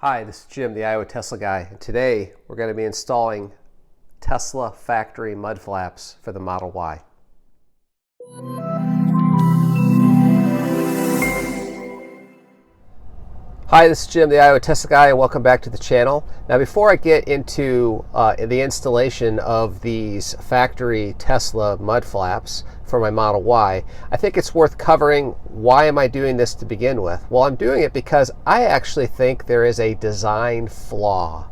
Hi, this is Jim, the Iowa Tesla guy, and today we're going to be installing Tesla factory mud flaps for the Model Y. Hi, this is Jim, the Iowa Tesla guy, and welcome back to the channel. Now, before I get into the installation of these factory Tesla mud flaps for my Model Y, I think it's worth covering why am I doing this to begin with. Well, I'm doing it because I actually think there is a design flaw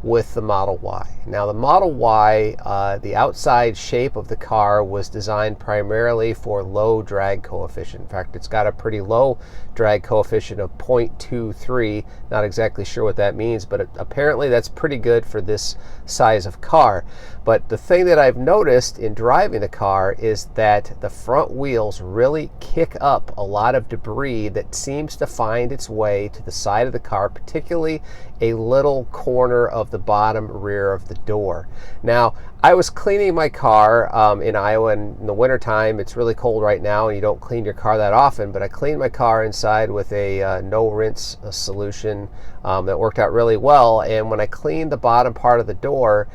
with the Model Y. Now, the Model Y, the outside shape of the car was designed primarily for low drag coefficient. In fact, it's got a pretty low drag coefficient of 0.23. Not exactly sure what that means, but apparently that's pretty good for this size of car. But the thing that I've noticed in driving the car is that the front wheels really kick up a lot of debris that seems to find its way to the side of the car, particularly a little corner of the bottom rear of the door. Now, I was cleaning my car in Iowa, and in the wintertime, it's really cold right now, and you don't clean your car that often, but I cleaned my car inside with a no-rinse solution that worked out really well. And when I cleaned the bottom part of the door,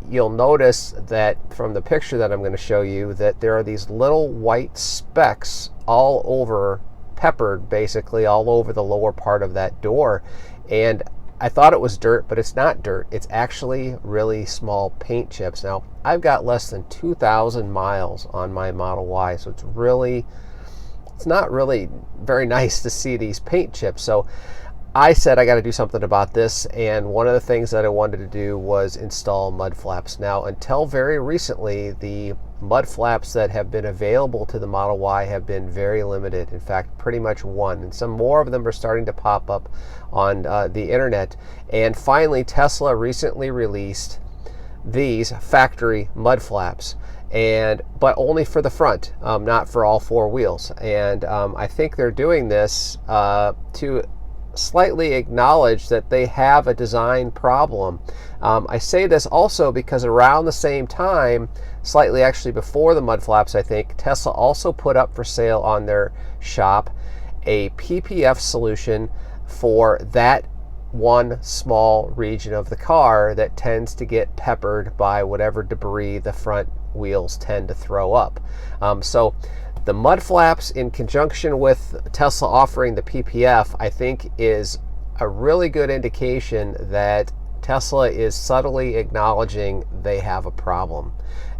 you'll notice that from the picture that I'm going to show you that there are these little white specks all over, peppered basically all over the lower part of that door. And I thought it was dirt, but it's not dirt. It's actually really small paint chips. Now, I've got less than 2,000 miles on my Model Y, so it's not really very nice to see these paint chips. So I said I got to do something about this, and one of the things that I wanted to do was install mud flaps. Now, until very recently, the mud flaps that have been available to the Model Y have been very limited. In fact, pretty much one, and some more of them are starting to pop up on the internet. And finally, Tesla recently released these factory mud flaps, but only for the front, not for all four wheels. And I think they're doing this to slightly acknowledge that they have a design problem. I say this also because around the same time, slightly actually before the mud flaps, I think, Tesla also put up for sale on their shop a PPF solution for that one small region of the car that tends to get peppered by whatever debris the front wheels tend to throw up. So the mud flaps, in conjunction with Tesla offering the PPF, I think is a really good indication that Tesla is subtly acknowledging they have a problem.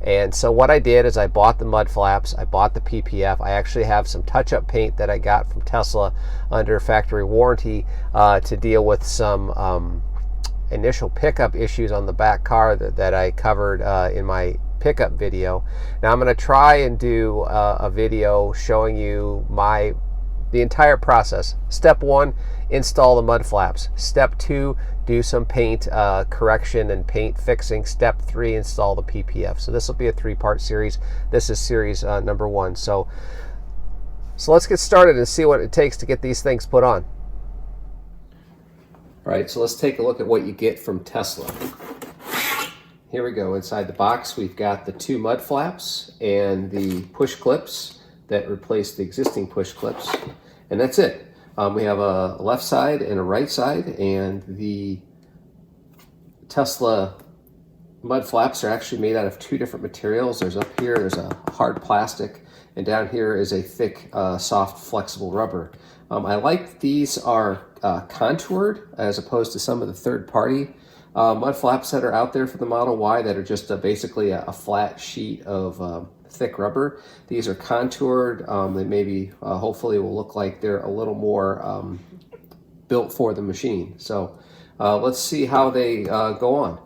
And so what I did is I bought the mud flaps, I bought the PPF. I actually have some touch-up paint that I got from Tesla under factory warranty to deal with some initial pickup issues on the back car that I covered in my pickup video. Now I'm going to try and do a video showing you the entire process. Step 1, install the mud flaps. Step 2, do some paint correction and paint fixing. Step 3, install the PPF. So this will be a 3-part series. This is series number 1. So let's get started and see what it takes to get these things put on. All right, so let's take a look at what you get from Tesla. Here we go. Inside the box, we've got the 2 mud flaps and the push clips that replace the existing push clips, and that's it. We have a left side and a right side, and the Tesla mud flaps are actually made out of 2 different materials. There's up here, there's a hard plastic, and down here is a thick, soft, flexible rubber. I like these are contoured as opposed to some of the third-party mud flaps that are out there for the Model Y that are just basically a flat sheet of thick rubber. These are contoured. They maybe, hopefully, will look like they're a little more built for the machine. So let's see how they go on.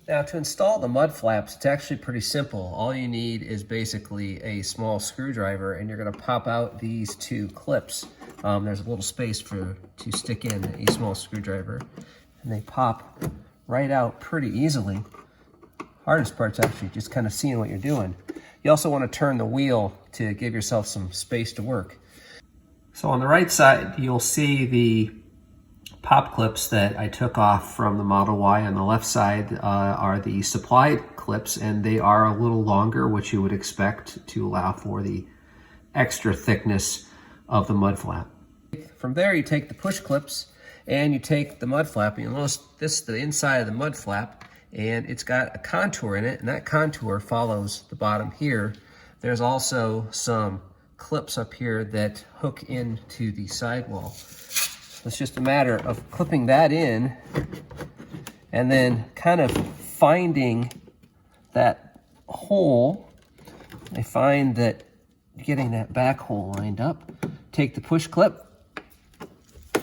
Now, to install the mud flaps, it's actually pretty simple. All you need is basically a small screwdriver, and you're going to pop out these 2 clips. There's a little space to stick in a small screwdriver, and they pop right out pretty easily. Hardest part's actually just kind of seeing what you're doing. You also want to turn the wheel to give yourself some space to work. So on the right side, you'll see the pop clips that I took off from the Model Y. On the left side are the supplied clips, and they are a little longer, which you would expect to allow for the extra thickness of the mud flap. From there, you take the push clips and you take the mud flap, and you'll notice this is the inside of the mud flap, and it's got a contour in it, and that contour follows the bottom here. There's also some clips up here that hook into the sidewall. So it's just a matter of clipping that in and then kind of finding that hole. I find that getting that back hole lined up, take the push clip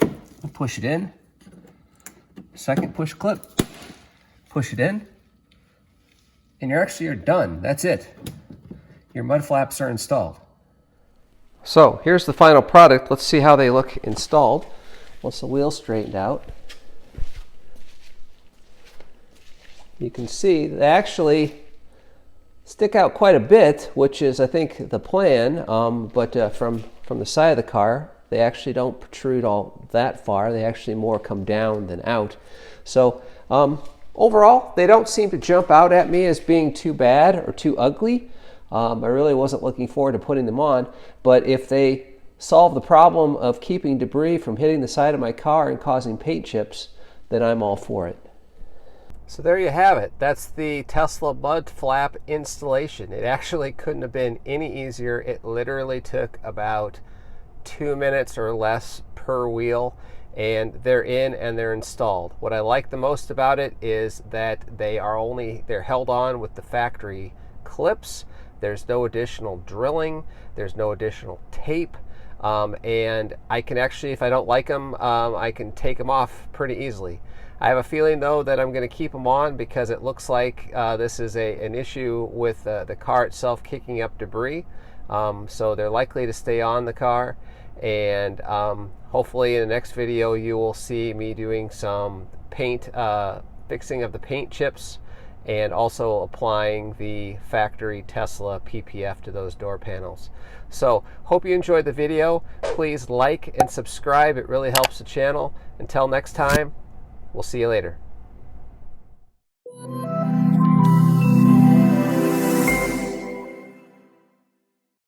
and push it in. Second push clip, push it in, and you're done. That's it. Your mud flaps are installed. So here's the final product. Let's see how they look installed. Once the wheel's straightened out, you can see they actually stick out quite a bit, which is, I think, the plan. But from the side of the car, they actually don't protrude all that far. They actually more come down than out. So overall, they don't seem to jump out at me as being too bad or too ugly. I really wasn't looking forward to putting them on, but if they solve the problem of keeping debris from hitting the side of my car and causing paint chips, then I'm all for it. So there you have it. That's the Tesla mud flap installation. It actually couldn't have been any easier. It literally took about 2 minutes or less per wheel, and they're in and they're installed. What I like the most about it is that they're held on with the factory clips. There's no additional drilling. There's no additional tape. And I can actually, if I don't like them, I can take them off pretty easily. I have a feeling, though, that I'm going to keep them on because it looks like this is an issue with the car itself kicking up debris. So they're likely to stay on the car. And hopefully in the next video you will see me doing some paint, fixing of the paint chips, and also applying the factory Tesla PPF to those door panels. So hope you enjoyed the video. Please like and subscribe. It really helps the channel. Until next time, we'll see you later.